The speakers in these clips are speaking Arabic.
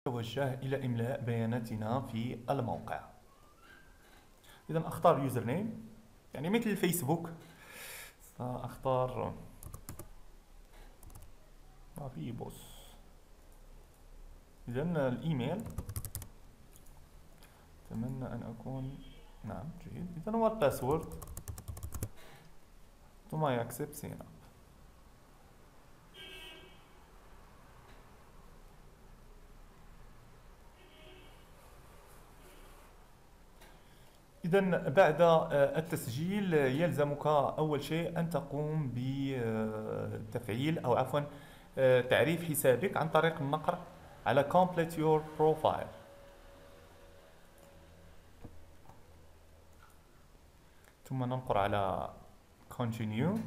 نتوجه إلى إملاء بياناتنا في الموقع. إذا أختار يوزر نيم، يعني مثل الفيسبوك. سأختار بابيبوس. إذا الإيميل، أتمنى أن أكون نعم جيد. إذا هو الباسورد ثم يكسب سينا. إذا بعد التسجيل يلزمك أول شيء أن تقوم بتفعيل أو عفوا تعريف حسابك عن طريق النقر على Complete Your Profile. ثم ننقر على Continue،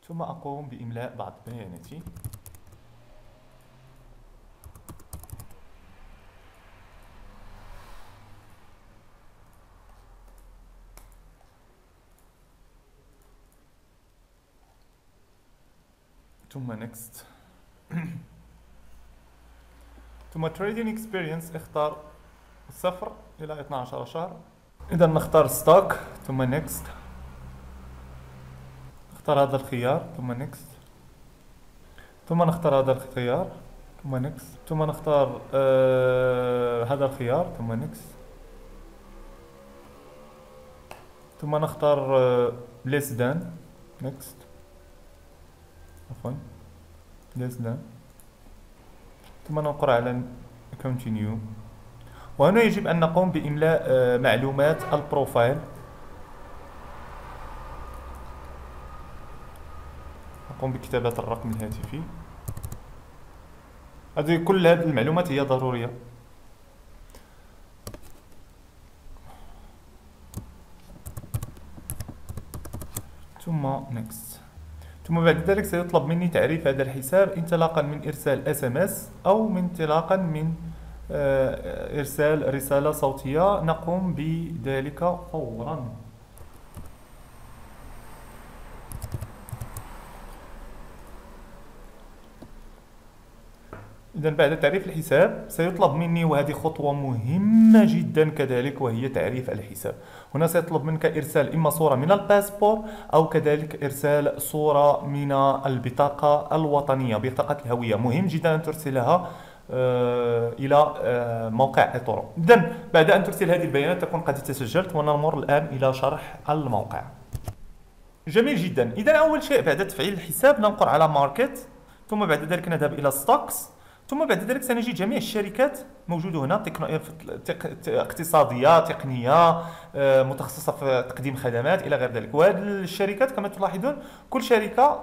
ثم أقوم بإملاء بعض بياناتي. ثم next. ثم trading experience اختار 0 إلى 12 شهر. إذا نختار stock ثم next. نختار هذا الخيار ثم next. ثم نختار هذا الخيار ثم next. ثم نختار هذا الخيار ثم next. ثم نختار less than next. عفوا less than. ثم ننقر على continue. وهنا يجب أن نقوم بإملاء معلومات البروفايل. نقوم بكتابة الرقم الهاتفي. كل هذه المعلومات هي ضرورية. ثم next. ثم بعد ذلك سيطلب مني تعريف هذا الحساب انطلاقا من إرسال SMS أو انطلاقا من إرسال رسالة صوتية. نقوم بذلك فورا. إذا بعد تعريف الحساب سيطلب مني، وهذه خطوة مهمة جدا كذلك، وهي تعريف الحساب. هنا سيطلب منك إرسال إما صورة من الباسبور أو كذلك إرسال صورة من البطاقة الوطنية، بطاقة الهوية. مهم جدا أن ترسلها إلى موقع إطورو. إذا بعد أن ترسل هذه البيانات تكون قد تسجلت، ونمر الآن إلى شرح الموقع. جميل جدا. إذا أول شيء بعد تفعيل الحساب ننقر على ماركت، ثم بعد ذلك نذهب إلى ستوكس، ثم بعد ذلك سنجد جميع الشركات موجودة هنا، اقتصادية، تقنية، متخصصة في تقديم خدمات إلى غير ذلك. وهذه الشركات كما تلاحظون كل شركة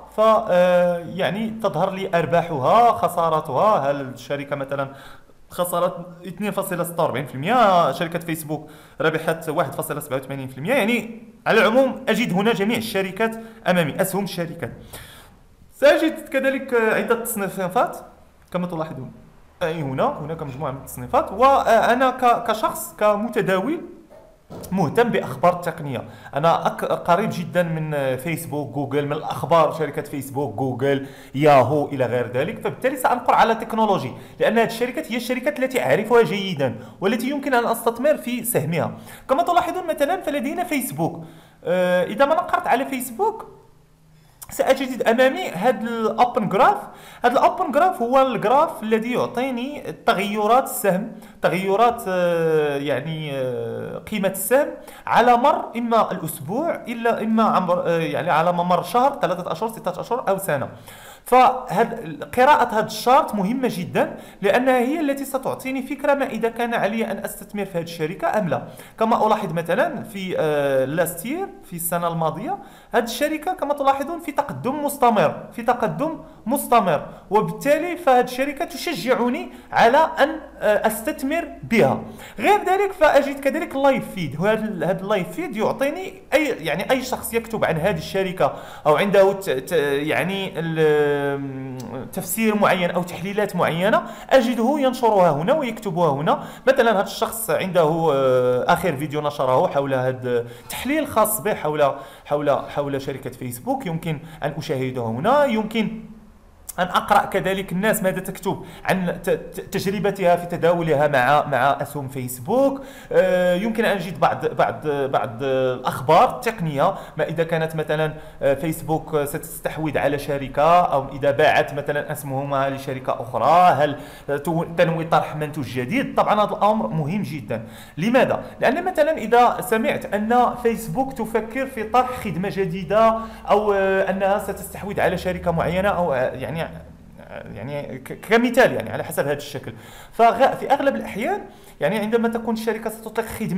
يعني تظهر لي أرباحها، خسارتها. هل الشركة مثلا خسرت 2.46%، شركة فيسبوك ربحت 1.87%. يعني على العموم أجد هنا جميع الشركات أمامي، أسهم الشركات. سأجد كذلك عدة تصنيفات كما تلاحظون. هناك مجموعة من التصنيفات، وأنا كشخص كمتداول مهتم بأخبار التقنية. أنا قريب جدا من فيسبوك، جوجل، من الأخبار شركة فيسبوك، جوجل، ياهو إلى غير ذلك. فبالتالي سأنقر على تكنولوجي، لأن هذه الشركات هي الشركات التي أعرفها جيدا والتي يمكن أن أستثمر في سهمها. كما تلاحظون مثلا فلدينا فيسبوك. إذا ما نقرت على فيسبوك سأجد أمامي هذا الأوبن جراف. هذا الأوبن جراف هو الجراف الذي يعطيني تغيرات السهم، تغيرات يعني قيمة السهم على مر إما الأسبوع إلا إما يعني على مر شهر، 3 أشهر، 6 أشهر أو سنة. قراءة هذا الشارت مهمة جدا، لأنها هي التي ستعطيني فكرة ما إذا كان علي أن أستثمر في هذه الشركة أم لا. كما ألاحظ مثلا في لاستير، في السنة الماضية، هذه الشركة كما تلاحظون في تقدم مستمر، في تقدم مستمر، وبالتالي فهذه الشركة تشجعني على أن أستثمر بها. غير ذلك فأجد كذلك اللايف فيد. وهذا اللايف فيد يعطيني أي شخص يكتب عن هذه الشركة أو عنده يعني تفسير معين أو تحليلات معينة، أجده ينشرها هنا ويكتبها هنا. مثلا هذا الشخص عنده آخر فيديو نشره حول هذا تحليل خاص به حول شركة فيسبوك، يمكن أن أشاهده هنا. يمكن أن أقرأ كذلك الناس ماذا تكتب عن تجربتها في تداولها مع أسهم فيسبوك. يمكن أن أجد بعض الأخبار التقنية، ما إذا كانت مثلا فيسبوك ستستحوذ على شركة، أو إذا باعت مثلا أسهمها لشركة أخرى، هل تنوي طرح منتوج جديد. طبعا هذا الأمر مهم جدا. لماذا؟ لأن مثلا إذا سمعت أن فيسبوك تفكر في طرح خدمة جديدة، أو أنها ستستحوذ على شركة معينة، أو يعني كمثال، يعني على حسب هذا الشكل. ففي اغلب الاحيان يعني عندما تكون الشركه ستطلق خدمه